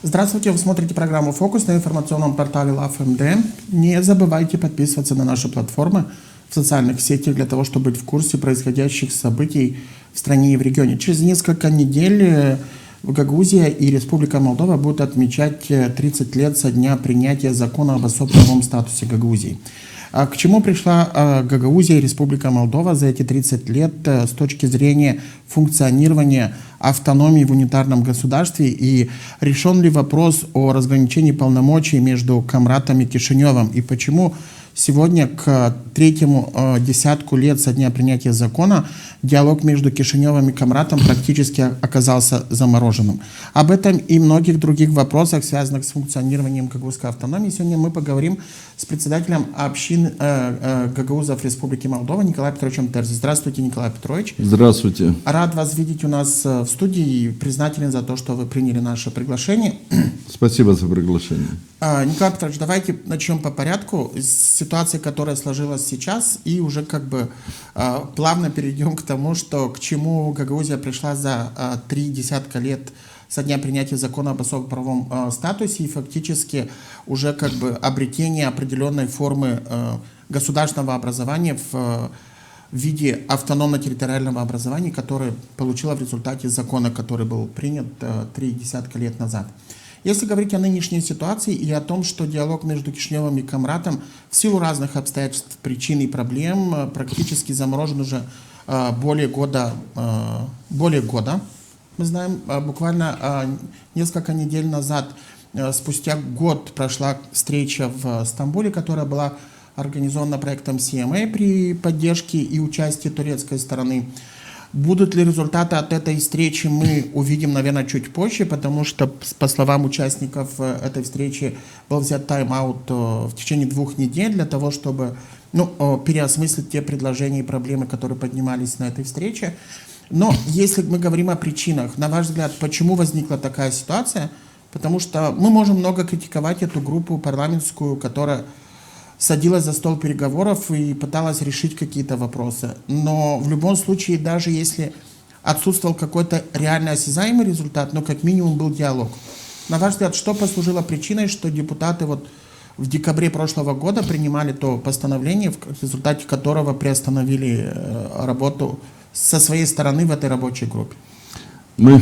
Здравствуйте, вы смотрите программу «Фокус» на информационном портале LoveMD. Не забывайте подписываться на наши платформы в социальных сетях для того, чтобы быть в курсе происходящих событий в стране и в регионе. Через несколько недель Гагаузия и Республика Молдова будут отмечать 30 лет со дня принятия закона об особом статусе Гагаузии. К чему пришла Гагаузия и Республика Молдова за эти 30 лет с точки зрения функционирования автономии в унитарном государстве, и решен ли вопрос о разграничении полномочий между Камратом и Кишиневым, и почему сегодня к третьему десятку лет со дня принятия закона диалог между Кишиневым и Камратом практически оказался замороженным. Об этом и многих других вопросах, связанных с функционированием гагаузской автономии, сегодня мы поговорим с председателем общин гагаузов Республики Молдова Николаем Петровичем Терзи. Здравствуйте, Николай Петрович. Здравствуйте. Рад вас видеть у нас в студии и признателен за то, что вы приняли наше приглашение. Спасибо за приглашение. Николай Петрович, давайте начнем по порядку с ситуации, которая сложилась сейчас, и уже плавно перейдем к тому, к чему Гагаузия пришла за 3 десятка лет со дня принятия закона об особом правовом статусе, и фактически уже обретение определенной формы государственного образования в виде автономно-территориального образования, которое получило в результате закона, который был принят 3 десятка лет назад. Если говорить о нынешней ситуации и о том, что диалог между Кишиневым и Камратом в силу разных обстоятельств, причин и проблем практически заморожен уже более года, мы знаем, буквально несколько недель назад, спустя год, прошла встреча в Стамбуле, которая была организована проектом CMA при поддержке и участии турецкой стороны. Будут ли результаты от этой встречи, мы увидим, наверное, чуть позже, потому что, по словам участников этой встречи, был взят тайм-аут в течение 2 недель для того, чтобы переосмыслить те предложения и проблемы, которые поднимались на этой встрече. Но если мы говорим о причинах, на ваш взгляд, почему возникла такая ситуация? Потому что мы можем много критиковать эту группу парламентскую, которая садилась за стол переговоров и пыталась решить какие-то вопросы. Но в любом случае, даже если отсутствовал какой-то реально осязаемый результат, но как минимум был диалог. На ваш взгляд, что послужило причиной, что депутаты в декабре прошлого года принимали то постановление, в результате которого приостановили работу со своей стороны в этой рабочей группе? Вы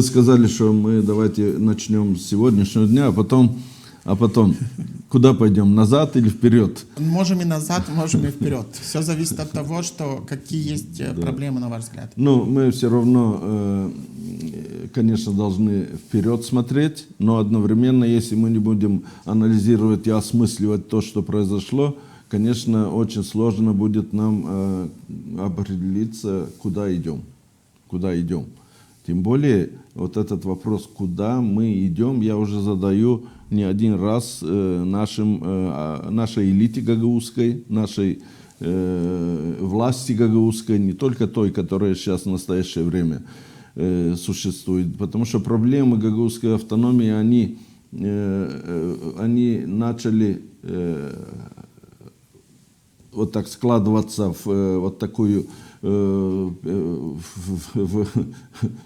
сказали, что мы давайте начнем с сегодняшнего дня, а потом куда пойдем, назад или вперед? Можем и назад, можем и вперед. Все зависит от того, какие есть проблемы, на ваш взгляд. Мы все равно, конечно, должны вперед смотреть, но одновременно, если мы не будем анализировать и осмысливать то, что произошло, конечно, очень сложно будет нам определиться, куда идем. Тем более, этот вопрос, куда мы идем, я уже задаю не один раз нашей элите гагаузской, нашей власти гагаузской, не только той, которая сейчас в настоящее время существует. Потому что проблемы гагаузской автономии, они начали так складываться в такую в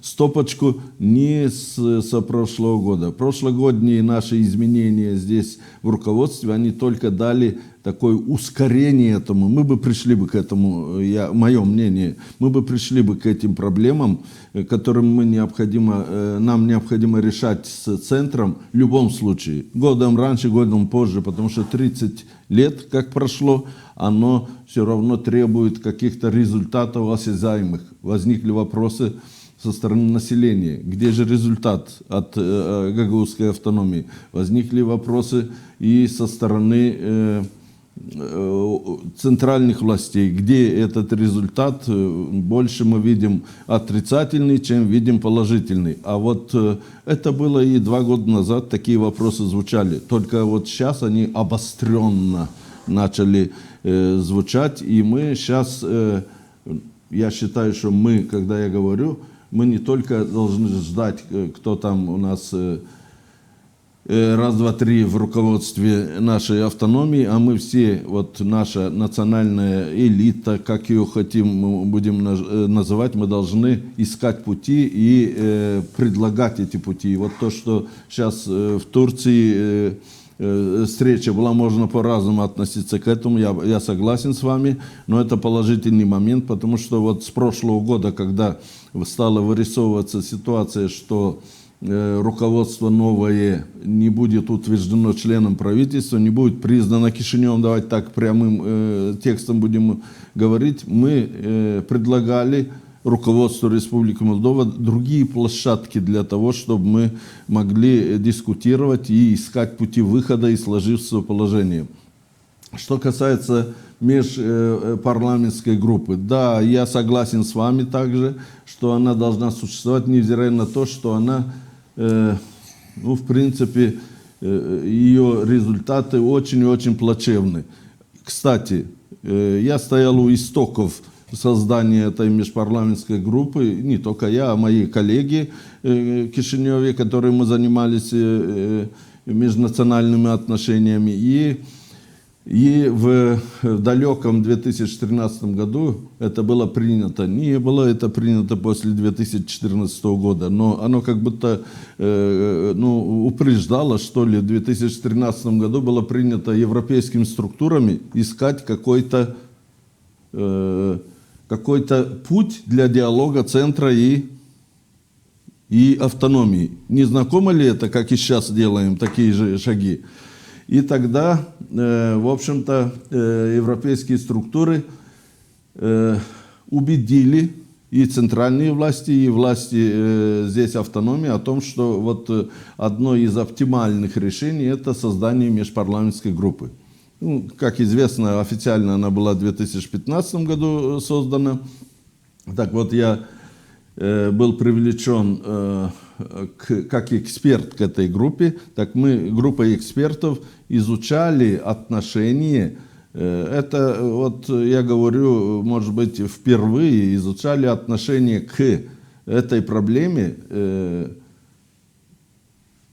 стопочку не со прошлого года. Прошлогодние наши изменения здесь в руководстве, они только дали такое ускорение этому. Мы бы пришли бы к этому, мое мнение, мы бы пришли бы к этим проблемам, которым нам необходимо решать с центром в любом случае. Годом раньше, годом позже, потому что 30 лет, как прошло, оно все равно требует каких-то результатов осязаемых. Возникли вопросы со стороны населения. Где же результат от гагаузской автономии? Возникли вопросы и со стороны центральных властей, где этот результат больше мы видим отрицательный, чем видим положительный. А это было и 2 года назад, такие вопросы звучали. Только сейчас они обостренно начали звучать, и мы сейчас я считаю, что мы, когда я говорю, мы не только должны ждать, кто там у нас раз, два, три в руководстве нашей автономии, а мы все, вот наша национальная элита, как ее хотим, мы будем называть, мы должны искать пути и предлагать эти пути. И вот то, что сейчас в Турции встреча была, можно по-разному относиться к этому, я согласен с вами, но это положительный момент, потому что вот с прошлого года, когда стала вырисовываться ситуация, что руководство новое не будет утверждено членом правительства, не будет признано Кишиневым, давайте так прямым текстом будем говорить, мы предлагали руководству Республики Молдова другие площадки для того, чтобы мы могли дискутировать и искать пути выхода из сложившегося положения. Что касается межпарламентской группы, да, я согласен с вами также, что она должна существовать, невзирая на то, что она, ну, в принципе, ее результаты очень и очень плачевны. Кстати, я стоял у истоков создания этой межпарламентской группы, не только я, а мои коллеги в Кишиневе, которые мы занимались межнациональными отношениями. И в далеком 2013 году это было принято. Не было это принято после 2014 года, но оно как будто упреждало, что ли. В 2013 году было принято европейскими структурами искать какой-то путь для диалога центра и автономии. Не знакомо ли это, как и сейчас делаем такие же шаги? И тогда, в общем-то, европейские структуры убедили и центральные власти, и власти здесь автономии о том, что вот одно из оптимальных решений – это создание межпарламентской группы. Ну, как известно, официально она была в 2015 году создана. Так вот, я был привлечен как эксперт к этой группе. Так мы, группа экспертов, изучали отношения. Это, вот я говорю, может быть, впервые изучали отношения к этой проблеме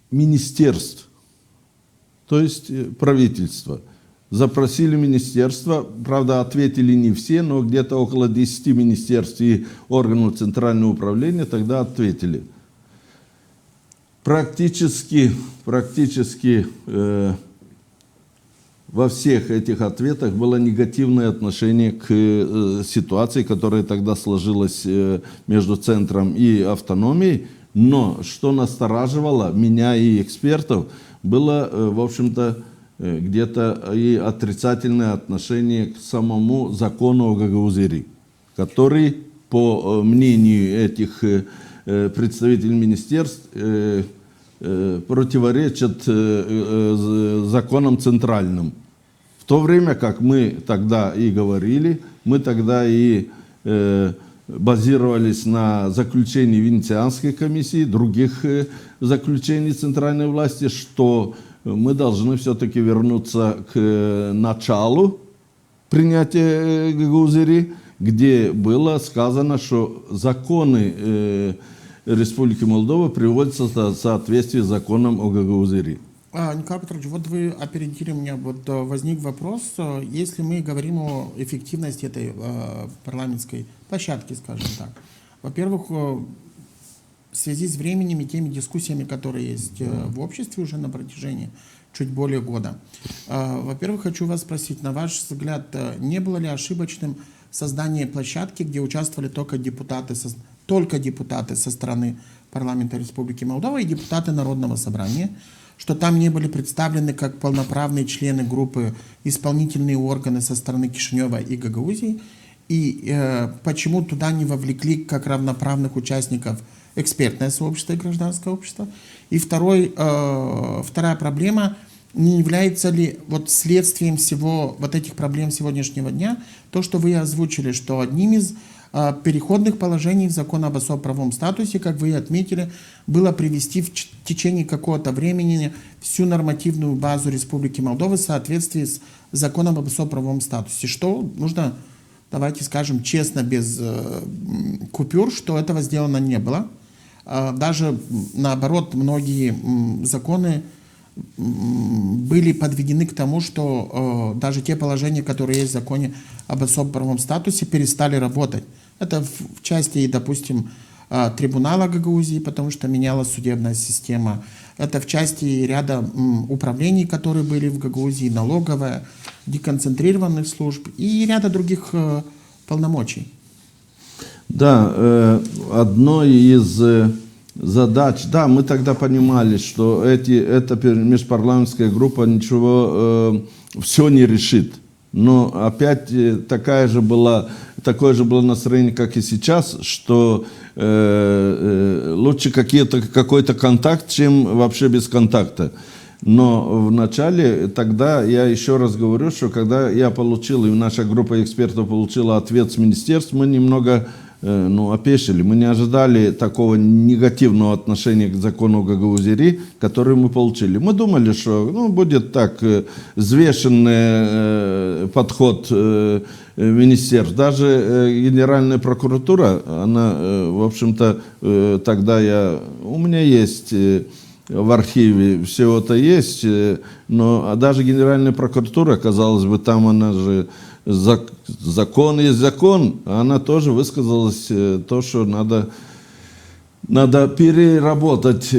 министерств, то есть правительства. Запросили министерство, правда, ответили не все, но где-то около 10 министерств и органов Центрального управления тогда ответили. Практически во всех этих ответах было негативное отношение к ситуации, которая тогда сложилась между центром и автономией. Но что настораживало меня и экспертов, было, в общем-то, где-то и отрицательное отношение к самому закону о Гагаузии, который, по мнению этих представителей министерств, противоречит законам центральным. В то время как мы тогда и говорили, мы тогда и базировались на заключении Венецианской комиссии, других заключений центральной власти, что мы должны все-таки вернуться к началу принятия Гагаузии, где было сказано, что законы Республики Молдова приводятся в соответствии с законом о Гагаузии. Николай Петрович, вот вы опередили меня, вот возник вопрос, если мы говорим о эффективности этой парламентской площадки, скажем так. Во-первых, в связи с временем и теми дискуссиями, которые есть в обществе уже на протяжении чуть более года. Во-первых, хочу вас спросить, на ваш взгляд, не было ли ошибочным создание площадки, где участвовали только депутаты со стороны парламента Республики Молдова и депутаты Народного собрания, что там не были представлены как полноправные члены группы исполнительные органы со стороны Кишинева и Гагаузии, и почему туда не вовлекли как равноправных участников экспертное сообщество и гражданское общество. И вторая проблема, не является ли вот следствием всего вот этих проблем сегодняшнего дня то, что вы озвучили, что одним из переходных положений в закон об особом правовом статусе, как вы отметили, было привести в течение какого-то времени всю нормативную базу Республики Молдова в соответствии с законом об особом правовом статусе. Что нужно давайте скажем честно, без купюр, что этого сделано не было. Даже наоборот, многие законы были подведены к тому, что даже те положения, которые есть в законе об особом правовом статусе, перестали работать. Это в части, допустим, трибунала Гагаузии, потому что менялась судебная система. Это в части ряда управлений, которые были в Гагаузии, налоговая, деконцентрированных служб и ряда других полномочий. Да, одной из задач, да, мы тогда понимали, что эта межпарламентская группа ничего, все не решит. Но опять такое же было настроение, как и сейчас, что лучше какой-то контакт, чем вообще без контакта. Но в начале, тогда я еще раз говорю, что когда я получил, и наша группа экспертов получила ответ с министерства, мы немного опешили. Мы не ожидали такого негативного отношения к закону Гагаузии, который мы получили. Мы думали, что будет так взвешенный подход министерств. Даже Генеральная прокуратура, она, в общем-то, тогда у меня есть в архиве все это есть, но даже Генеральная прокуратура, казалось бы, там она же закон есть закон, а она тоже высказалась то, что надо переработать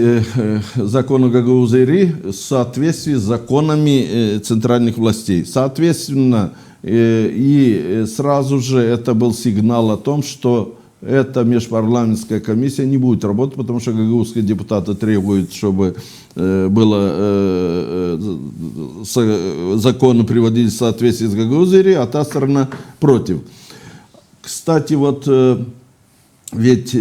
закон Гагаузии в соответствии с законами центральных властей. Соответственно, и сразу же это был сигнал о том, что эта межпарламентская комиссия не будет работать, потому что гагаузские депутаты требуют, чтобы законы приводились в соответствии с Гагаузией, а та сторона против. Кстати, ведь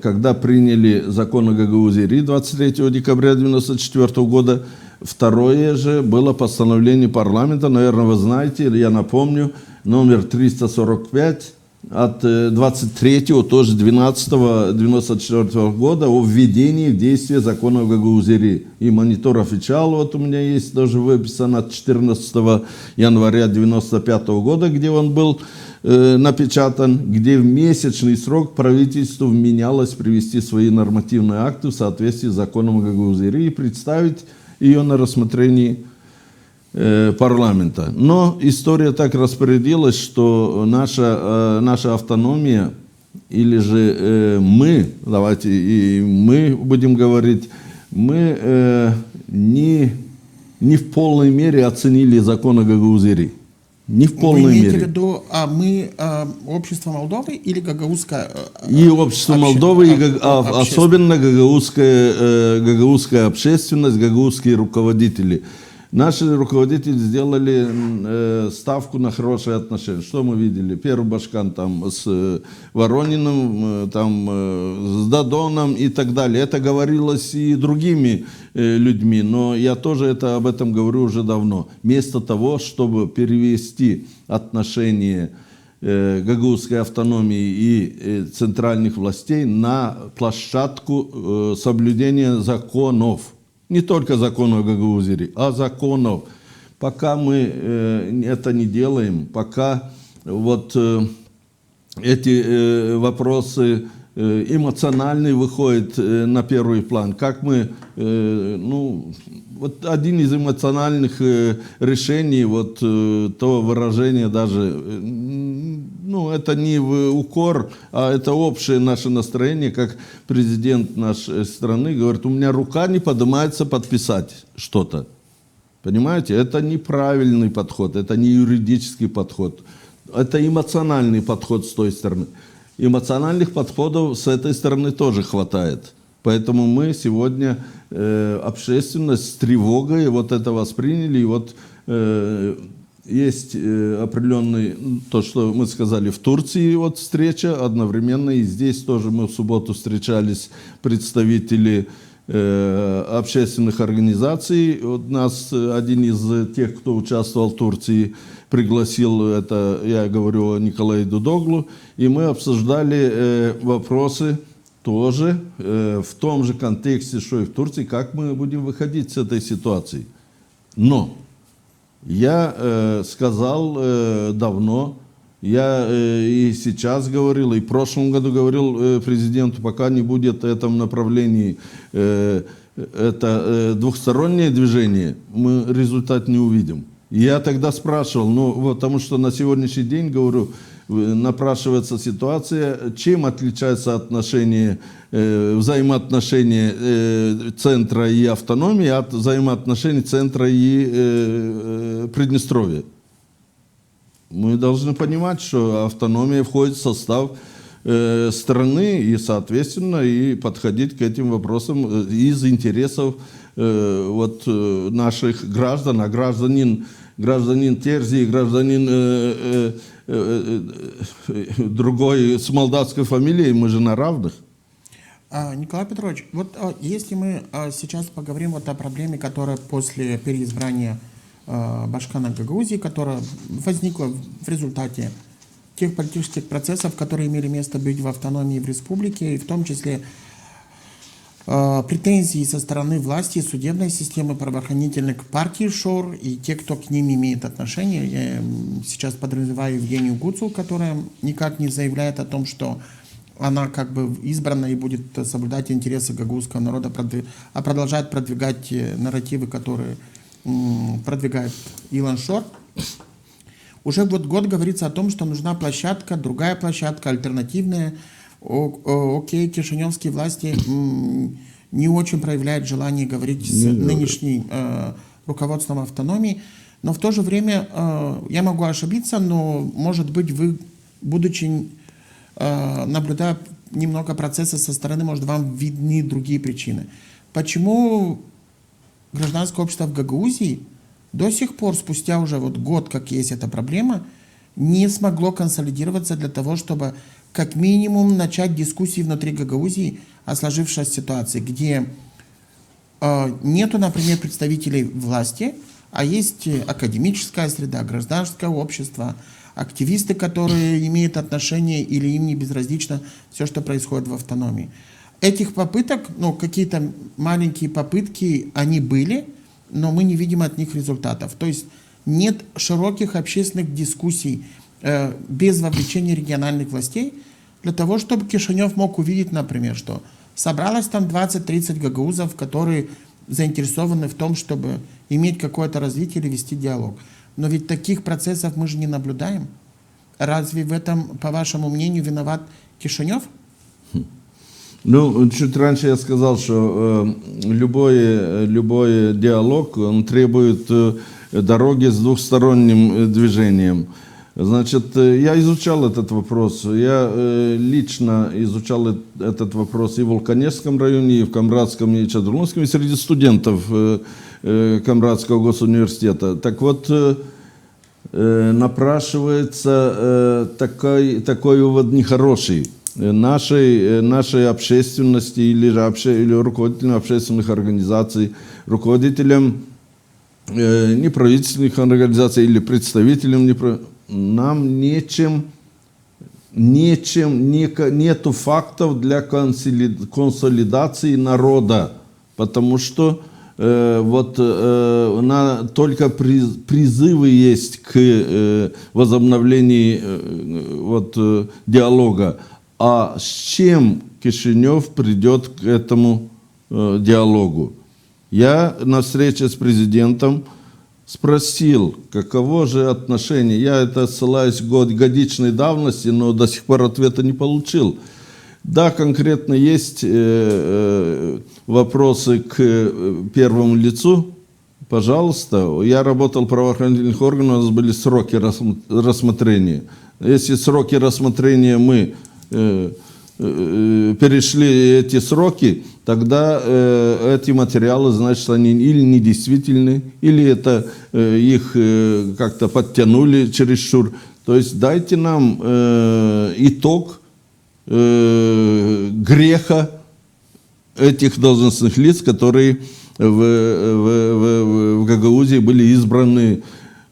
когда приняли закон о Гагаузии 23 декабря 1994 года, второе же было постановление парламента, наверное, вы знаете, я напомню, номер 345 от 23-го, тоже 12-го года о введении в действие закона о Гагаузии. И монитор официал у меня есть, тоже выписан от 14 января 1995 года, где он был напечатан, где в месячный срок правительству вменялось привести свои нормативные акты в соответствии с законом о Гагаузии и представить ее на рассмотрение парламента. Но история так распорядилась, что наша автономия, или же давайте и мы будем говорить, мы не в полной мере оценили закон о Гагаузии. Не в полной мере. Вы имеете в виду, мы общество Молдовы или гагаузское? И общество Молдовы, особенно гагаузская общественность, гагаузские руководители. Наши руководители сделали ставку на хорошие отношения. Что мы видели? Первый Башкан там с Ворониным, там с Дадоном и так далее. Это говорилось и другими людьми, но я тоже об этом говорю уже давно. Вместо того, чтобы перевести отношения гагаузской автономии и центральных властей на площадку соблюдения законов. Не только законов о Гагаузии, а законов. Пока мы это не делаем, пока эти вопросы эмоциональные выходят на первый план, как мы, один из эмоциональных решений, то выражение даже, это не в укор, а это общее наше настроение, как президент нашей страны говорит, у меня рука не поднимается подписать что-то. Понимаете, это неправильный подход, это не юридический подход, это эмоциональный подход с той стороны. Эмоциональных подходов с этой стороны тоже хватает. Поэтому мы сегодня общественность с тревогой это восприняли. И есть определенный, то, что мы сказали, в Турции встреча одновременно. И здесь тоже мы в субботу встречались представители общественных организаций. Нас один из тех, кто участвовал в Турции, пригласил, это я говорю о Николае Дудоглу, и мы обсуждали вопросы тоже в том же контексте, что и в Турции, как мы будем выходить с этой ситуации. Но я сказал давно, Я и сейчас говорил, и в прошлом году говорил президенту, пока не будет в этом направлении это двухстороннее движение, мы результат не увидим. Я тогда спрашивал, ну, потому что на сегодняшний день, говорю, напрашивается ситуация, чем отличается отношение, взаимоотношения центра и автономии от взаимоотношений центра и Приднестровья. Мы должны понимать, что автономия входит в состав страны и, соответственно, и подходить к этим вопросам из интересов вот, наших граждан, а гражданин Терзии, гражданин другой с молдавской фамилией, мы же на равных. Николай Петрович, вот если мы сейчас поговорим вот о проблеме, которая после переизбрания Башкана Гагаузии, которая возникла в результате тех политических процессов, которые имели место быть в автономии в республике, и в том числе претензии со стороны власти, судебной системы, правоохранительных к партии ШОР и те, кто к ним имеет отношение. Я сейчас подразумеваю Евгению Гуцул, которая никак не заявляет о том, что она как бы избрана и будет соблюдать интересы гагаузского народа, а продолжает продвигать нарративы, которые продвигает Илон Шор. Уже вот год говорится о том, что нужна площадка, другая площадка, альтернативная. Окей, кишиневские власти не очень проявляют желание говорить с нынешним руководством автономии, но в то же время, я могу ошибиться, но, может быть, вы, будучи, наблюдая немного процесса со стороны, может, вам видны другие причины. Почему гражданское общество в Гагаузии до сих пор, спустя уже вот год, как есть эта проблема, не смогло консолидироваться для того, чтобы как минимум начать дискуссии внутри Гагаузии о сложившейся ситуации, где нету, например, представителей власти, а есть академическая среда, гражданское общество, активисты, которые имеют отношение или им не безразлично все, что происходит в автономии. Этих попыток, ну, какие-то маленькие попытки, они были, но мы не видим от них результатов. То есть нет широких общественных дискуссий без вовлечения региональных властей для того, чтобы Кишинев мог увидеть, например, что собралось там 20-30 гагаузов, которые заинтересованы в том, чтобы иметь какое-то развитие или вести диалог. Но ведь таких процессов мы же не наблюдаем. Разве в этом, по вашему мнению, виноват Кишинев? Ну, чуть раньше я сказал, что любой диалог, он требует дороги с двухсторонним движением. Значит, я изучал этот вопрос. Я лично изучал этот вопрос и в Волконежском районе, и в Камбратском, и Чадрунском, и среди студентов Камбратского госуниверситета. Так вот, напрашивается такой вывод нехороший. Нашей общественности или руководителям общественных организаций, руководителям неправительственных организаций или представителям нам нету фактов для консолидации народа, потому что только призывы есть к возобновлению диалога. А с чем Кишинев придет к этому диалогу? Я на встрече с президентом спросил, каково же отношение. Я это ссылаюсь годичной давности, но до сих пор ответа не получил. Да, конкретно есть вопросы к первому лицу. Пожалуйста, я работал в правоохранительных органах, у нас были сроки рассмотрения. Если сроки рассмотрения мы перешли эти сроки, тогда эти материалы, значит, они или недействительны, или это их как-то подтянули чересчур. То есть дайте нам итог греха этих должностных лиц, которые в Гагаузии были избраны.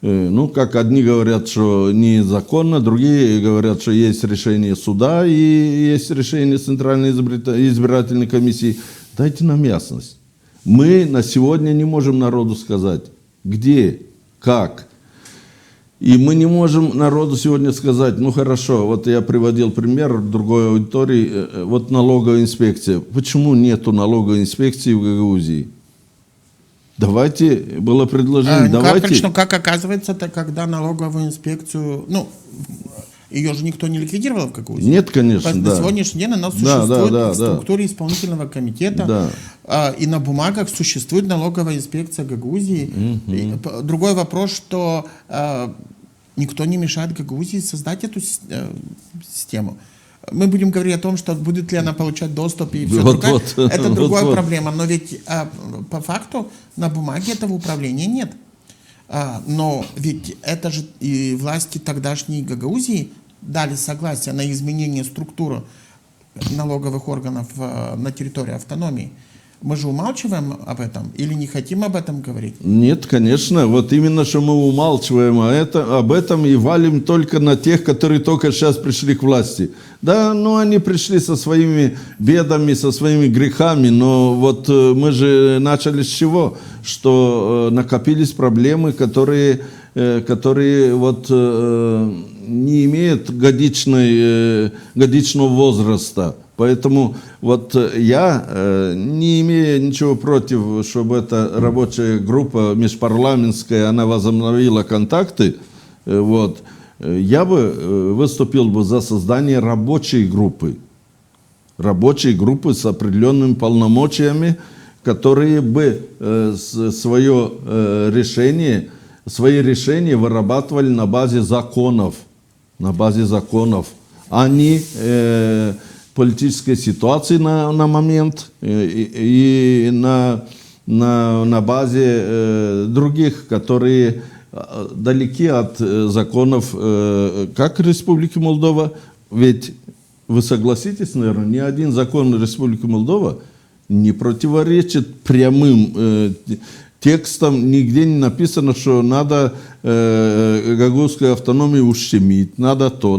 Ну, как одни говорят, что незаконно, другие говорят, что есть решение суда и есть решение Центральной избирательной комиссии. Дайте нам ясность. Мы на сегодня не можем народу сказать, где, как. И мы не можем народу сегодня сказать, ну хорошо, вот я приводил пример другой аудитории, вот налоговая инспекция. Почему нету налоговой инспекции в Гагаузии? Давайте, было предложение, давайте... Точно, как оказывается, это когда налоговую инспекцию, ну, ее же никто не ликвидировал в Гагаузии. Нет, конечно, На да. сегодняшний день она Да, существует да, в структуре исполнительного комитета, и на бумагах существует налоговая инспекция Гагаузии. И другой вопрос, что никто не мешает Гагаузии создать эту систему. Мы будем говорить о том, что будет ли она получать доступ и все другое. Это другая проблема. Но ведь по факту на бумаге этого управления нет. Но ведь это же и власти тогдашней Гагаузии дали согласие на изменение структуры налоговых органов на территории автономии. Мы же умалчиваем об этом или не хотим об этом говорить? Нет, конечно. Вот именно, что мы умалчиваем об этом и валим только на тех, которые только сейчас пришли к власти. Да, ну они пришли со своими бедами, со своими грехами, но вот мы же начали с чего? Что накопились проблемы, которые вот не имеют годичного возраста. Поэтому вот я не имею ничего против, чтобы эта рабочая группа межпарламентская, она возобновила контакты. Вот. Я бы выступил бы за создание рабочей группы с определенными полномочиями, которые бы свои решения вырабатывали на базе законов, а не политической ситуации на момент и на базе других, которые далеки от законов, как Республики Молдова. Ведь вы согласитесь, наверное, ни один закон Республики Молдова не противоречит прямым текстом, нигде не написано, что надо гагаузскую автономию ущемить, надо то.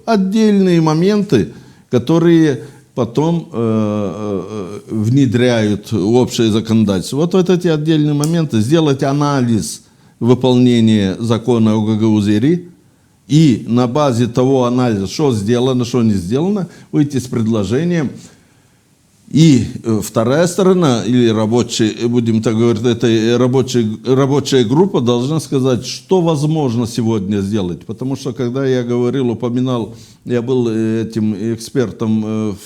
Отдельные моменты, которые потом внедряют в общее законодательство. Вот эти отдельные моменты, сделать анализ выполнения закона о Гагаузии и на базе того анализа, что сделано, что не сделано, выйти с предложением. И вторая сторона, или рабочая, будем так говорить, эта рабочая группа должна сказать, что возможно сегодня сделать. Потому что, когда я упоминал, я был этим экспертом,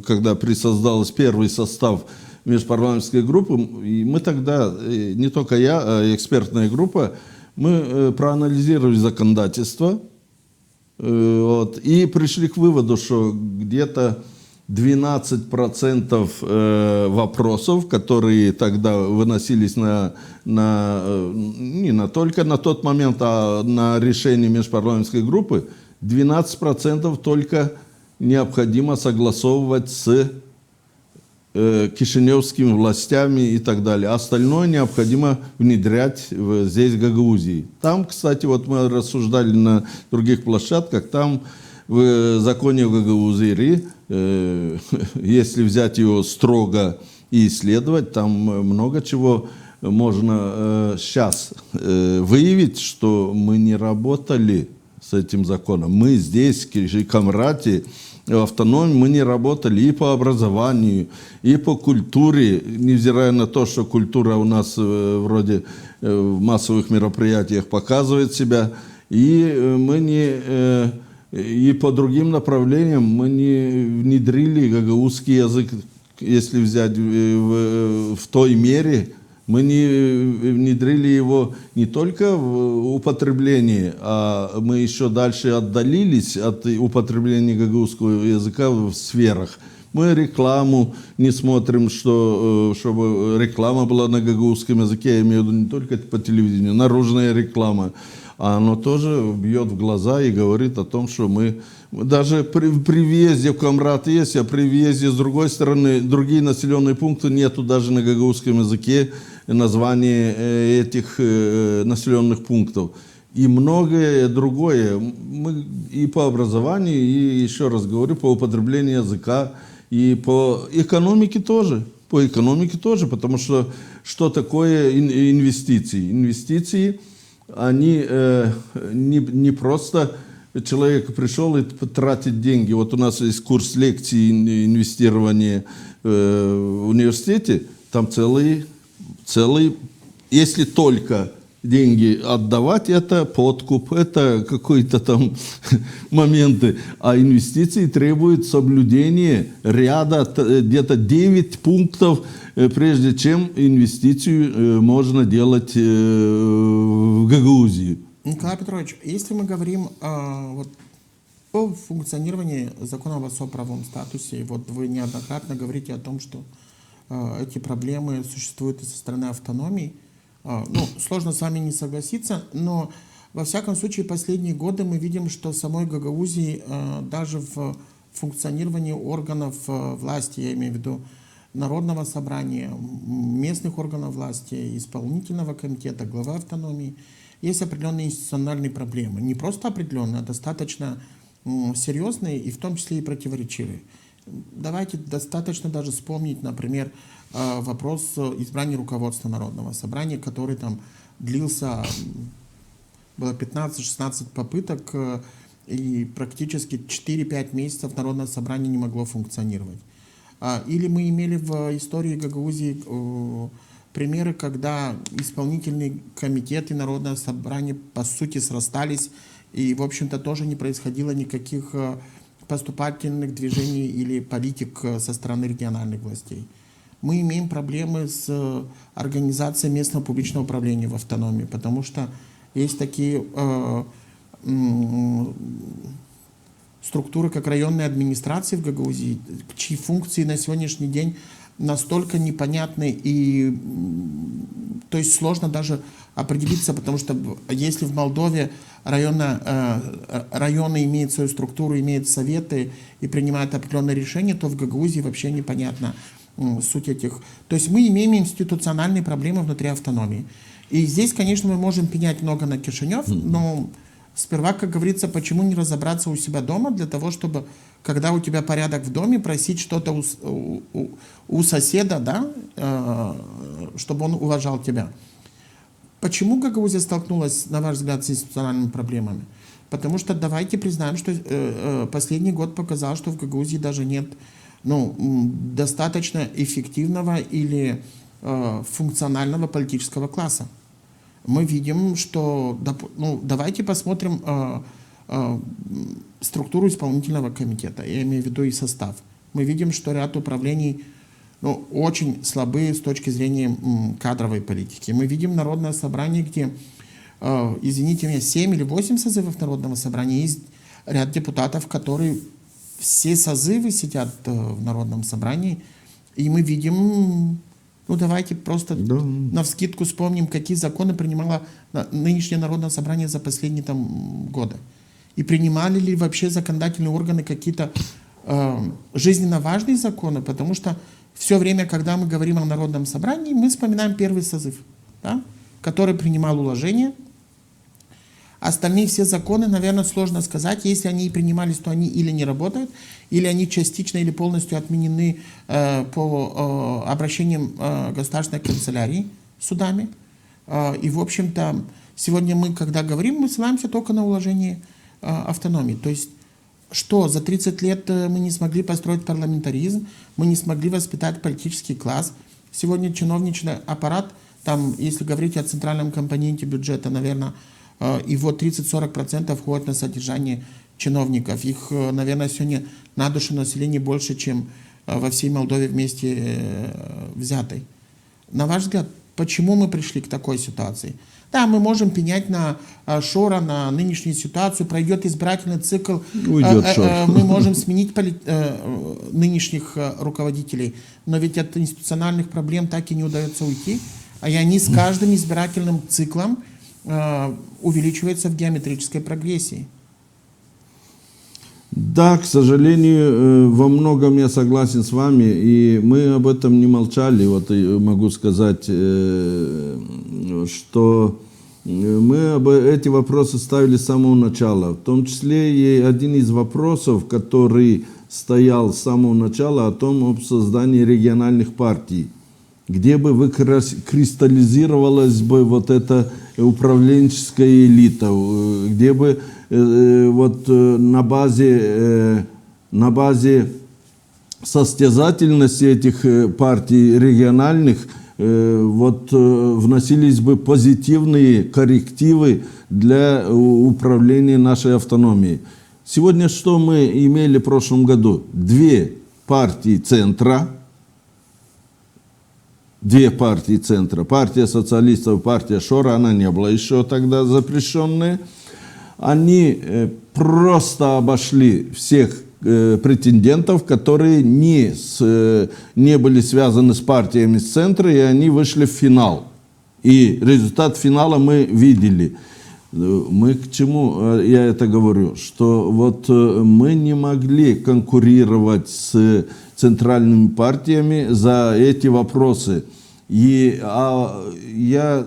когда создался первый состав межпарламентской группы, и мы тогда, не только я, а экспертная группа, мы проанализировали законодательство, вот, и пришли к выводу, что где-то 12% вопросов, которые тогда выносились не только на тот момент, а на решение межпарламентской группы, 12% только необходимо согласовывать с кишиневскими властями и так далее. Остальное необходимо внедрять здесь, в Гагаузии. Там, кстати, вот мы рассуждали на других площадках, там в законе о Гагаузии, если взять его строго и исследовать, там много чего можно сейчас выявить, что мы не работали с этим законом. Мы здесь, в Камрате, в автономии, мы не работали и по образованию, и по культуре, невзирая на то, что культура у нас вроде в массовых мероприятиях показывает себя, и мы не... И по другим направлениям мы не внедрили гагаузский язык, если взять в той мере, мы не внедрили его не только в употреблении, а мы еще дальше отдалились от употребления гагаузского языка в сферах. Мы рекламу не смотрим, чтобы реклама была на гагаузском языке, я имею в виду не только по телевидению, наружная реклама. А оно тоже бьет в глаза и говорит о том, что мы даже при въезде в Камрат есть, а при въезде с другой стороны, другие населенные пункты нету даже на гагаузском языке названия этих населенных пунктов. И многое другое. Мы и по образованию, и еще раз говорю, по употреблению языка, и по экономике тоже. По экономике тоже, потому что такое инвестиции? Инвестиции они не просто человек пришел и тратит деньги. Вот у нас есть курс лекций инвестирования в университете, там целый, если только деньги отдавать, это подкуп, это какие-то там моменты. А инвестиции требуют соблюдения ряда, где-то 9 пунктов, прежде чем инвестицию можно делать в Гагаузию. Николай Петрович, если мы говорим вот, о функционировании закона об особо правовом статусе, вот вы неоднократно говорите о том, что эти проблемы существуют и со стороны автономии. Ну, сложно с вами не согласиться, но во всяком случае последние годы мы видим, что в самой Гагаузии даже в функционировании органов власти, я имею в виду Народного собрания, местных органов власти, исполнительного комитета, главы автономии, есть определенные институциональные проблемы. Не просто определенные, а достаточно серьезные и в том числе и противоречивые. Давайте достаточно даже вспомнить, например, вопрос избрания руководства Народного собрания, который там длился, было 15-16 попыток, и практически 4-5 месяцев Народное собрание не могло функционировать. Или мы имели в истории Гагаузии примеры, когда исполнительный комитет и Народное собрание по сути срастались, и, в общем-то, тоже не происходило никаких поступательных движений или политик со стороны региональных властей. Мы имеем проблемы с организацией местного публичного управления в автономии, потому что есть такие структуры, как районные администрации в Гагаузии, чьи функции на сегодняшний день настолько непонятны, и то есть сложно даже определиться, потому что если в Молдове районы имеют свою структуру, имеют советы и принимают определенные решения, то в Гагаузии вообще непонятно суть этих. То есть мы имеем институциональные проблемы внутри автономии. И здесь, конечно, мы можем пенять много на Кишинев, но сперва, как говорится, почему не разобраться у себя дома, для того, чтобы, когда у тебя порядок в доме, просить что-то у соседа, да, чтобы он уважал тебя. Почему Гагаузия столкнулась, на ваш взгляд, с институциональными проблемами? Потому что давайте признаем, что последний год показал, что в Гагаузии даже нет достаточно эффективного или функционального политического класса. Мы видим, что... давайте посмотрим структуру исполнительного комитета, я имею в виду и состав. Мы видим, что ряд управлений очень слабые с точки зрения кадровой политики. Мы видим Народное собрание, где, извините меня, 7 или 8 созывов Народного собрания, есть ряд депутатов, которые все созывы сидят в Народном собрании, и мы видим... давайте просто навскидку вспомним, какие законы принимало нынешнее Народное собрание за последние годы. И принимали ли вообще законодательные органы какие-то жизненно важные законы, потому что все время, когда мы говорим о Народном собрании, мы вспоминаем первый созыв, да, который принимал уложения. Остальные все законы, наверное, сложно сказать. Если они и принимались, то они или не работают, или они частично или полностью отменены по обращениям государственной канцелярии судами. И, в общем-то, сегодня мы, когда говорим, мы ссылаемся только на уложение автономии. То есть, что за 30 лет мы не смогли построить парламентаризм, мы не смогли воспитать политический класс. Сегодня чиновничный аппарат, там, если говорить о центральном компоненте бюджета, наверное, его 30-40% входит на содержание чиновников. Их, наверное, сегодня на душу населения больше, чем во всей Молдове вместе взятой. На ваш взгляд, почему мы пришли к такой ситуации? Да, мы можем пенять на Шора, на нынешнюю ситуацию, пройдет избирательный цикл, мы можем сменить нынешних руководителей, но ведь от институциональных проблем так и не удается уйти, и они с каждым избирательным циклом увеличиваются в геометрической прогрессии. Да, к сожалению, во многом я согласен с вами, и мы об этом не молчали. Вот могу сказать, что мы эти вопросы ставили с самого начала. В том числе и один из вопросов, который стоял с самого начала, о том, об создании региональных партий, где бы выкристаллизировалась бы вот эта управленческая элита, где бы вот на базе состязательности этих партий региональных вот вносились бы позитивные коррективы для управления нашей автономией. Сегодня что мы имели в прошлом году? Две партии центра. Партия социалистов, партия Шора, она не была еще тогда запрещенная. Они просто обошли всех претендентов, которые не были связаны с партиями с центра, и они вышли в финал. И результат финала мы видели. Мы к чему я это говорю? Что вот мы не могли конкурировать с центральными партиями за эти вопросы. И я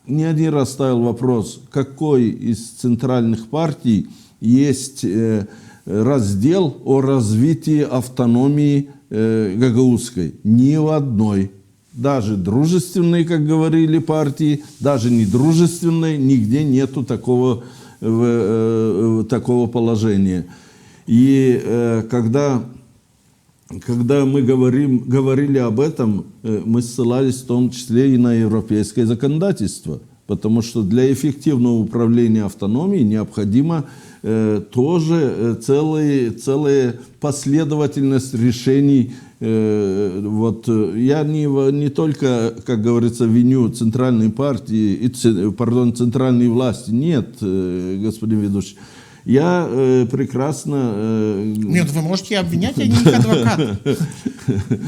не один раз ставил вопрос, какой из центральных партий есть раздел о развитии автономии гагаузской. Ни в одной. Даже дружественной, как говорили партии, даже недружественной, нигде нету такого положения. И когда мы говорили об этом, мы ссылались в том числе и на европейское законодательство, потому что для эффективного управления автономией необходимо тоже целая последовательность решений. Вот я не только, как говорится, виню центральной партии, центральной власти. Нет, господин ведущий. Я прекрасно... Нет, вы можете обвинять, я не их адвокат.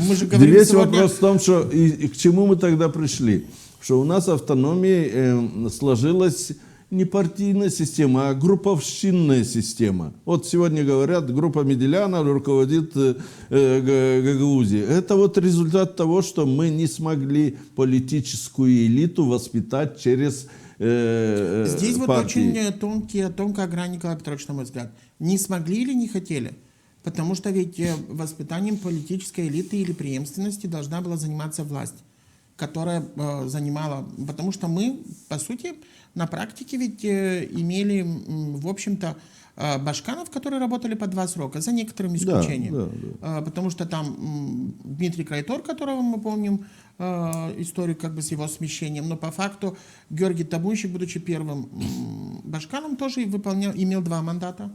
Мы же говорим Весь сегодня... вопрос в том, что и к чему мы тогда пришли. Что у нас автономия сложилась не партийная система, а групповщинная система. Вот сегодня говорят, группа Меделяна руководит Гагаузией. Это вот результат того, что мы не смогли политическую элиту воспитать через Здесь вот партии. очень тонкая грань, Николай Петрович, на мой взгляд. Не смогли или не хотели? Потому что ведь воспитанием политической элиты или преемственности должна была заниматься власть, которая занимала... Потому что мы, по сути, на практике ведь имели, в общем-то, башканов, которые работали по 2 срока, за некоторым исключением. Да. Потому что там Дмитрий Крайтор, которого мы помним, историю как бы с его смещением, но по факту Георгий Табунщик, будучи первым башканом, тоже имел 2 мандата.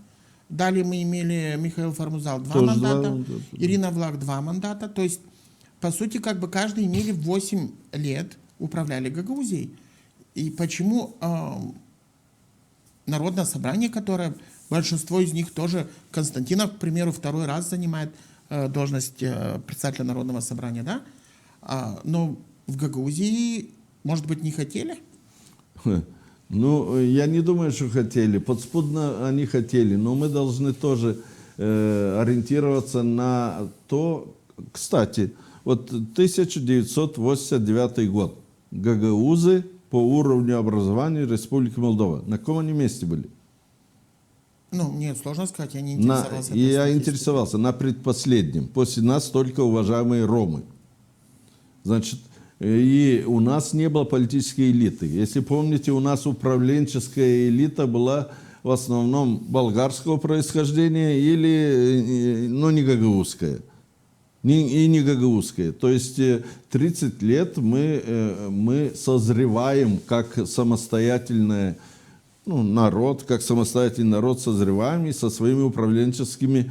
Далее мы имели Михаил Фармузал 2 мандата, Ирина Влах 2 мандата. То есть, по сути, как бы каждый имели 8 лет, управляли Гагаузией. И почему Народное собрание, которое большинство из них тоже, Константинов, к примеру, 2-й раз занимает должность председателя Народного собрания, да? Но в Гагаузии, может быть, не хотели? Ну, я не думаю, что хотели. Подспудно они хотели, но мы должны тоже ориентироваться на то. Кстати, вот 1989 год. Гагаузы по уровню образования Республики Молдова. На каком они месте были? Ну, мне сложно сказать, я не интересовался. Я интересовался на предпоследнем. После нас только уважаемые ромы. Значит, и у нас не было политической элиты. Если помните, у нас управленческая элита была в основном болгарского происхождения или, ну, не гагаузская. И не гагаузская. То есть 30 лет мы созреваем как самостоятельная, народ, как самостоятельный народ созреваем и со своими управленческими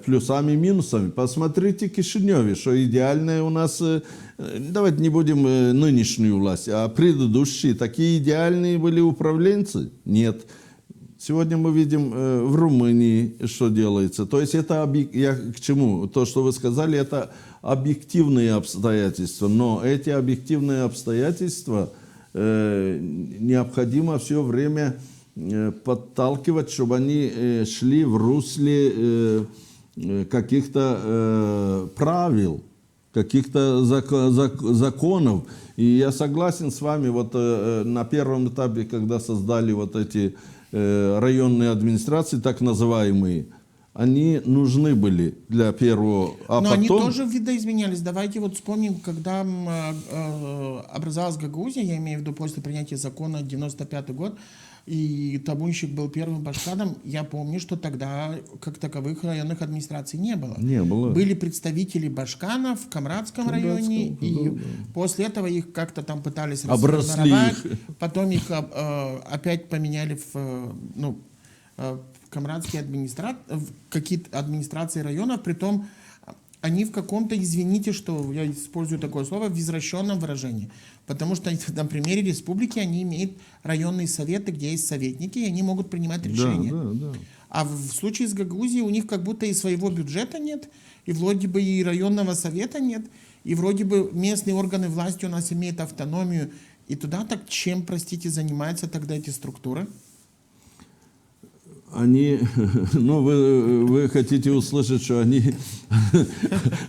плюсами и минусами. Посмотрите Кишиневе, что идеальное у нас, давайте не будем нынешнюю власть, а предыдущие, такие идеальные были управленцы? Нет. Сегодня мы видим в Румынии, что делается. То есть это, я к чему? То, что вы сказали, это объективные обстоятельства. Но эти объективные обстоятельства необходимо все время подталкивать, чтобы они шли в русле каких-то правил, каких-то законов. И я согласен с вами, вот на первом этапе, когда создали вот эти районные администрации, так называемые, они нужны были для первого, а Но потом... они тоже видоизменялись. Давайте вот вспомним, когда образовалась Гагаузия, я имею в виду после принятия закона 95 год, и табунщик был первым башкадом, я помню, что тогда как таковых районных администраций не было. Не было. Были представители башкана в Камрадском районе, и после этого их как-то там пытались Обросли расформировать, их. потом их опять поменяли в камрадские какие-то администрации районов, притом они в каком-то, извините, что я использую такое слово, в извращенном выражении. Потому что на примере республики они имеют районные советы, где есть советники, и они могут принимать решения. Да. А в случае с Гагаузией у них как будто и своего бюджета нет, и вроде бы и районного совета нет, и вроде бы местные органы власти у нас имеют автономию. И туда так чем, простите, занимаются тогда эти структуры? Они, ну, вы хотите услышать, что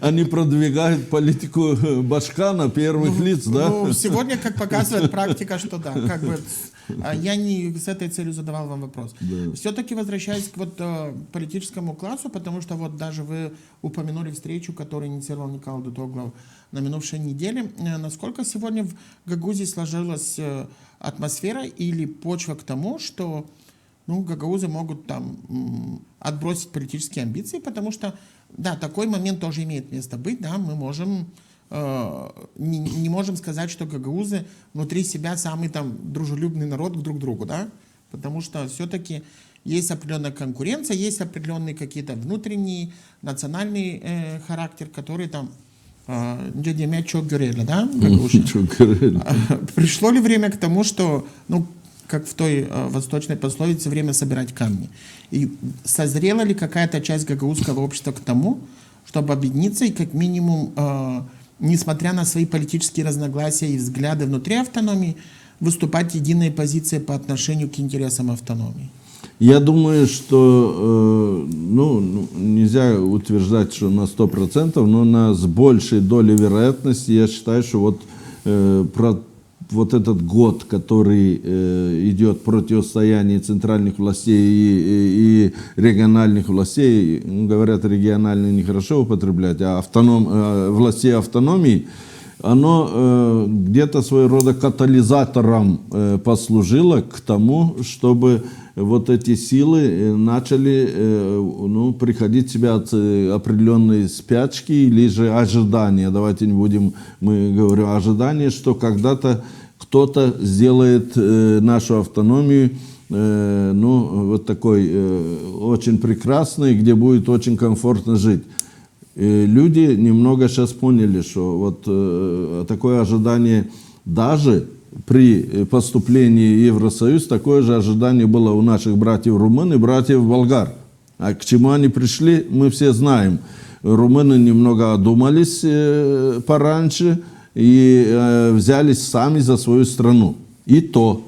они продвигают политику башкана первых лиц, да? Ну, сегодня, как показывает практика, что да. Как бы, я не с этой целью задавал вам вопрос. Да. Все-таки возвращаясь к политическому классу, потому что вот даже вы упомянули встречу, которую инициировал Николай Дутоглав на минувшей неделе. Насколько сегодня в Гагаузии сложилась атмосфера или почва к тому, что гагаузы могут там отбросить политические амбиции, потому что, да, такой момент тоже имеет место быть, да, мы можем, не можем сказать, что гагаузы внутри себя самый там дружелюбный народ друг к другу, да, потому что все-таки есть определенная конкуренция, есть определенные какие-то внутренний, национальный характер, который там дядя Мячо говорили, да, пришло ли время к тому, что, как в той восточной пословице, время собирать камни. И созрела ли какая-то часть гагаузского общества к тому, чтобы объединиться и как минимум, несмотря на свои политические разногласия и взгляды внутри автономии, выступать единой позицией по отношению к интересам автономии? Я думаю, что нельзя утверждать, что на 100%, но с большей долей вероятности я считаю, что вот этот год, который идет противостояние центральных властей и региональных властей, говорят, региональные нехорошо употреблять, а властей автономии, оно где-то своего рода катализатором послужило к тому, чтобы вот эти силы начали приходить в себя от определенной спячки или же ожидания. Давайте не будем, мы говорим ожидания, что когда-то кто-то сделает нашу автономию вот такой очень прекрасной, где будет очень комфортно жить. Люди немного сейчас поняли, что вот такое ожидание даже при поступлении в Евросоюз, такое же ожидание было у наших братьев румын и братьев болгар. А к чему они пришли, мы все знаем. Румыны немного одумались пораньше и взялись сами за свою страну. И то.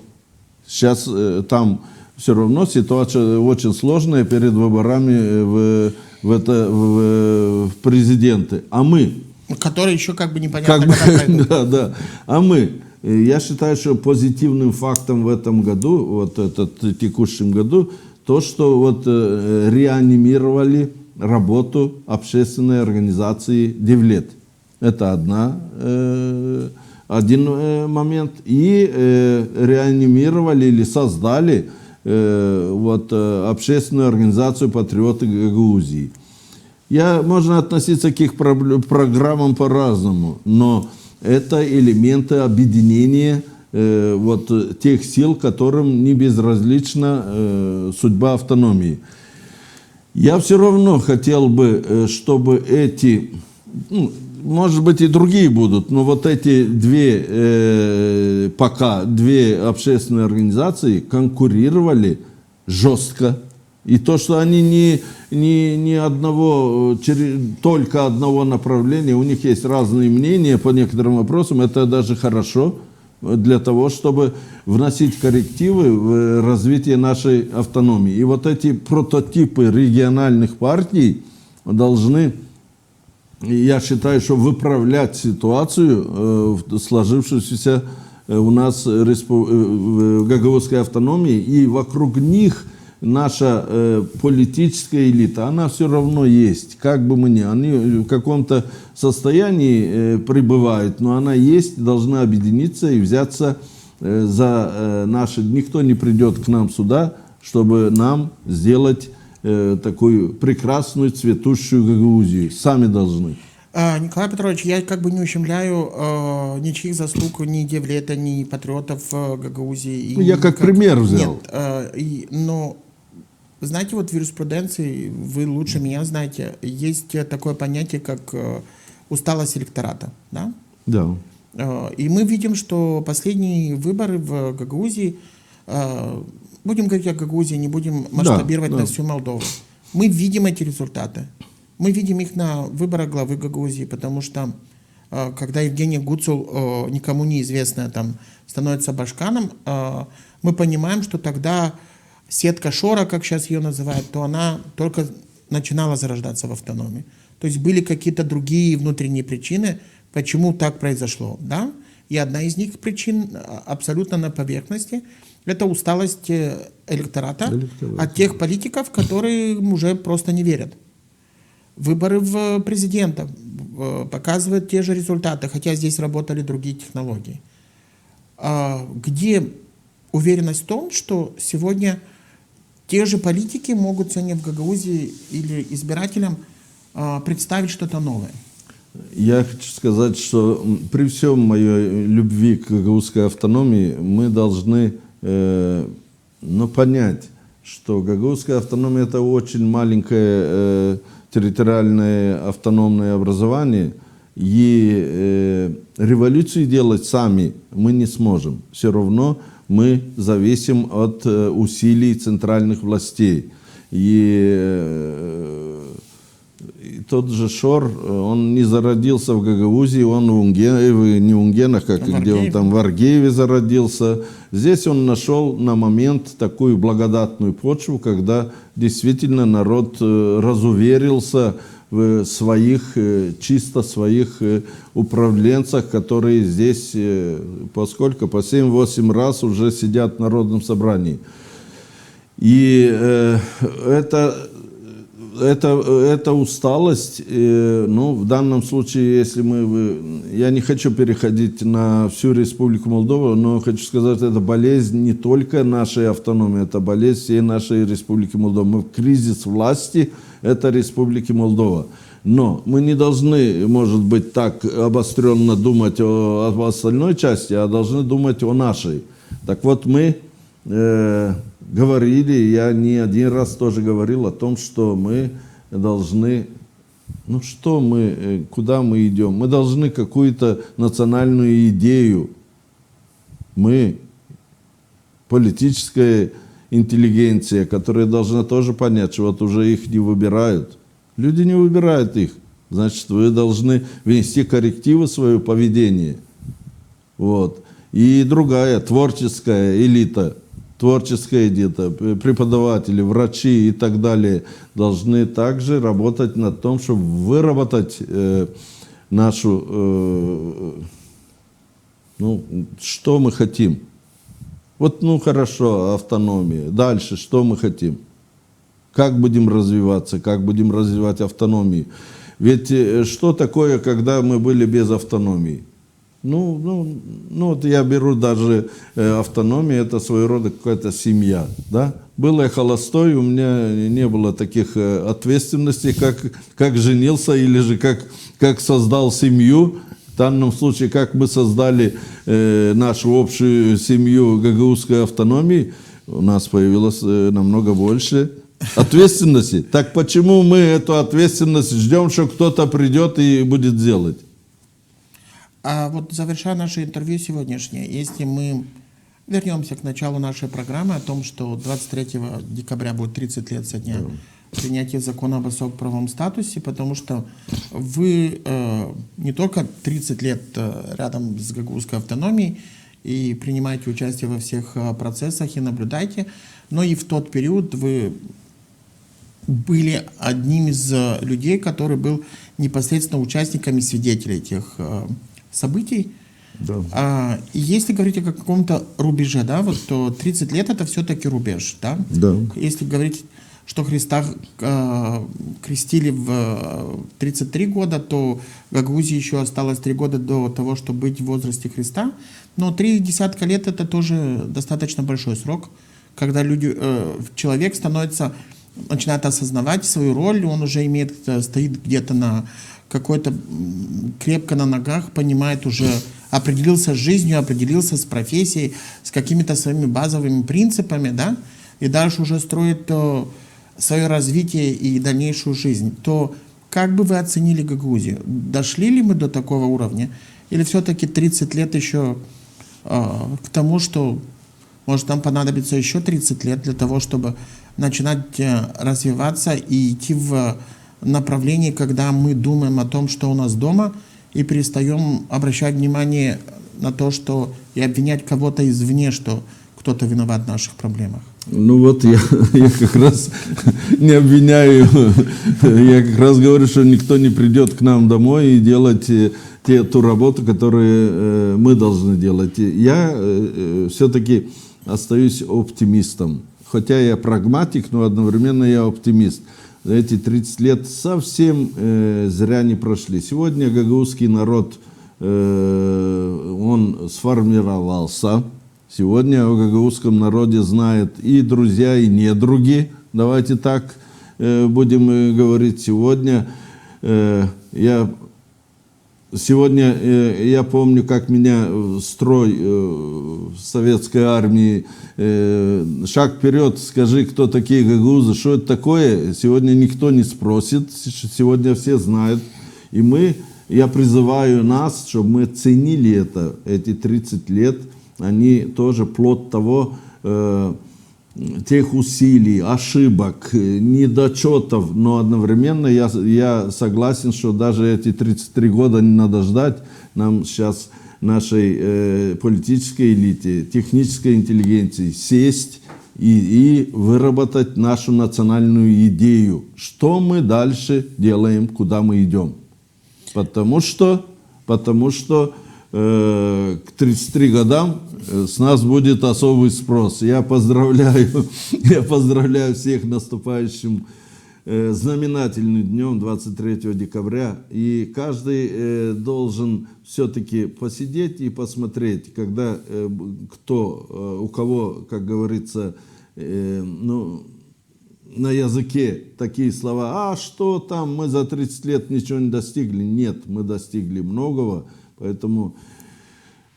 Сейчас там все равно ситуация очень сложная перед выборами в президенты. А мы... Которые еще как бы непонятно, когда пройдут. Да. А мы... Я считаю, что позитивным фактом в этом году, вот этот текущем году, то, что вот реанимировали работу общественной организации Девлет. Это один момент. И реанимировали или создали общественную организацию «Патриоты Гагаузии». Можно относиться к их программам по-разному, но это элементы объединения тех сил, которым не безразлична судьба автономии. Я все равно хотел бы, чтобы эти, может быть и другие будут, но вот эти две общественные организации конкурировали жестко. И то, что они только одного направления, у них есть разные мнения по некоторым вопросам, это даже хорошо для того, чтобы вносить коррективы в развитие нашей автономии. И вот эти прототипы региональных партий должны, я считаю, что выправлять ситуацию, сложившуюся у нас в гагаузской автономии, и вокруг них наша политическая элита, она все равно есть, как бы мы ни, они в каком-то состоянии пребывают, но она есть, должна объединиться и взяться за наши. Никто не придет к нам сюда, чтобы нам сделать такую прекрасную цветущую Гагаузию. Сами должны. Николай Петрович, я как бы не ущемляю ничьих заслуг ни Девлета, ни патриотов Гагаузии. Ну, я как пример взял. Нет, но знаете, вот в юриспруденции, вы лучше меня знаете, есть такое понятие, как усталость электората. Да? Да. И мы видим, что последние выборы в Гагаузии, будем говорить о Гагаузии, не будем масштабировать на всю Молдову. Мы видим эти результаты. Мы видим их на выборах главы Гагаузии, потому что когда Евгений Гуцул, никому неизвестная, там, становится башканом, мы понимаем, что тогда сетка Шора, как сейчас ее называют, то она только начинала зарождаться в автономии. То есть были какие-то другие внутренние причины, почему так произошло. Да? И одна из них причин абсолютно на поверхности – это усталость электората от тех политиков, которые уже просто не верят. Выборы в президента показывают те же результаты, хотя здесь работали другие технологии. Где уверенность в том, что сегодня те же политики могут сегодня в Гагаузии или избирателям представить что-то новое? Я хочу сказать, что при всем моей любви к гагаузской автономии мы должны понять, что гагаузская автономия – это очень маленькое территориальное автономное образование, и революции делать сами мы не сможем. Все равно мы зависим от усилий центральных властей. И тот же Шор, он не зародился в Гагаузии, он не в Унгенах, где он там в Аргееве зародился. Здесь он нашел на момент такую благодатную почву, когда действительно народ разуверился в своих, чисто своих управленцах, которые здесь по 7-8 раз уже сидят в народном собрании. И эта усталость, в данном случае, если я не хочу переходить на всю Республику Молдова, но хочу сказать, это болезнь не только нашей автономии, это болезнь всей нашей Республики Молдова. Мы в кризис власти, это Республики Молдова. Но мы не должны, может быть, так обостренно думать об остальной части, а должны думать о нашей. Так вот, мы говорили, я не один раз тоже говорил о том, что мы должны, куда мы идем? Мы должны какую-то национальную идею. Мы, политическая интеллигенция, которая должна тоже понять, что вот уже их не выбирают. Люди не выбирают их. Значит, вы должны внести коррективы в свое поведение. Вот. И другая, творческая элита, творческая где-то, преподаватели, врачи и так далее должны также работать над тем, чтобы выработать нашу, что мы хотим. Вот, хорошо, автономия. Дальше, что мы хотим? Как будем развиваться, как будем развивать автономию? Ведь что такое, когда мы были без автономии? Вот я беру даже автономию, это своего рода какая-то семья, да? Был я холостой, у меня не было таких ответственностей, как женился или же как создал семью. В данном случае, как мы создали нашу общую семью гагаузской автономии, у нас появилось намного больше ответственности. Так почему мы эту ответственность ждем, что кто-то придет и будет делать? А вот завершая наше интервью сегодняшнее, если мы вернемся к началу нашей программы о том, что 23 декабря будет 30 лет со дня принятия закона об особом правовом статусе, потому что вы не только 30 лет рядом с гагаузской автономией и принимаете участие во всех процессах и наблюдаете, но и в тот период вы были одним из людей, который был непосредственно участниками, свидетелей этих событий. Да. И если говорить о каком-то рубеже, да, вот, то 30 лет это все-таки рубеж, да? Да. Если говорить, что Христа крестили в 33 года, то Гагаузии еще осталось 3 года до того, чтобы быть в возрасте Христа. Но 3 десятка лет это тоже достаточно большой срок, когда человек начинает осознавать свою роль, он уже стоит где-то на какой-то крепко на ногах, понимает уже, определился с жизнью, определился с профессией, с какими-то своими базовыми принципами, да, и дальше уже строит свое развитие и дальнейшую жизнь. То как бы вы оценили Гагаузию? Дошли ли мы до такого уровня? Или все-таки 30 лет еще к тому, что может нам понадобится еще 30 лет для того, чтобы начинать развиваться и идти в направлении, когда мы думаем о том, что у нас дома, и перестаем обращать внимание на то, что и обвинять кого-то извне, что кто-то виноват в наших проблемах. Ну вот я как раз не обвиняю, я как раз говорю, что никто не придет к нам домой и делать ту работу, которую мы должны делать. Я все-таки остаюсь оптимистом. Хотя я прагматик, но одновременно я оптимист. Эти 30 лет совсем зря не прошли. Сегодня гагаузский народ, он сформировался. Сегодня о гагаузском народе знают и друзья, и недруги. Давайте так будем говорить. Сегодня я помню, как меня строй в советской армии, шаг вперед, скажи, кто такие гагаузы, что это такое, сегодня никто не спросит, сегодня все знают. И я призываю нас, чтобы мы ценили эти 30 лет, они тоже плод того, тех усилий, ошибок, недочетов, но одновременно я согласен, что даже эти 33 года не надо ждать. Нам сейчас, нашей политической элите, технической интеллигенции, сесть и выработать нашу национальную идею, что мы дальше делаем, куда мы идем. Потому что к 33 годам с нас будет особый спрос. Я поздравляю всех наступающим знаменательным днем 23 декабря. И каждый должен все-таки посидеть и посмотреть, когда у кого, как говорится, на языке такие слова: а что там, мы за 30 лет ничего не достигли. Нет, мы достигли многого. Поэтому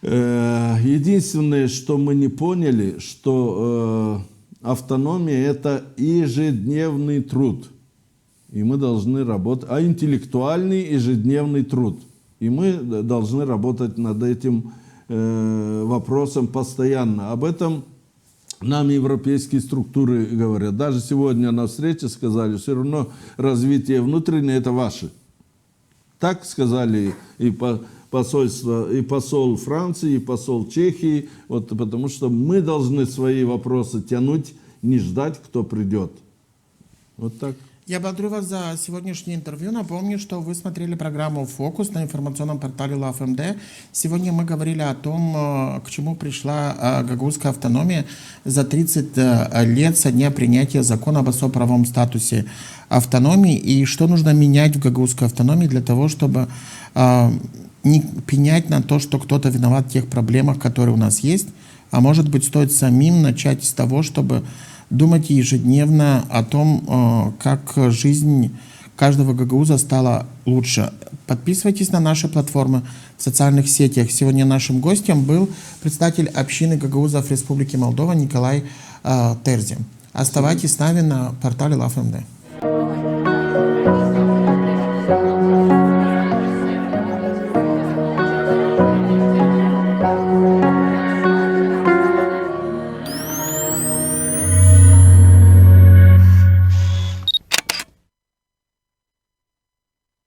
единственное, что мы не поняли, что автономия – это ежедневный труд. И мы должны работать, интеллектуальный ежедневный труд. И мы должны работать над этим вопросом постоянно. Об этом нам европейские структуры говорят. Даже сегодня на встрече сказали, все равно развитие внутреннее – это ваше. Так сказали и посольство, и посол Франции, и посол Чехии, потому что мы должны свои вопросы тянуть, не ждать, кто придет. Вот так. Я благодарю вас за сегодняшнее интервью. Напомню, что вы смотрели программу «Фокус» на информационном портале LoveMD. Сегодня мы говорили о том, к чему пришла гагаузская автономия за 30 лет со дня принятия закона об особо правовом статусе автономии и что нужно менять в гагаузской автономии для того, чтобы не пенять на то, что кто-то виноват в тех проблемах, которые у нас есть, а может быть, стоит самим начать с того, чтобы думать ежедневно о том, как жизнь каждого гагауза стала лучше. Подписывайтесь на наши платформы в социальных сетях. Сегодня нашим гостем был председатель общины гагаузов Республики Молдова Николай Терзи. Оставайтесь с нами на портале LoveMD.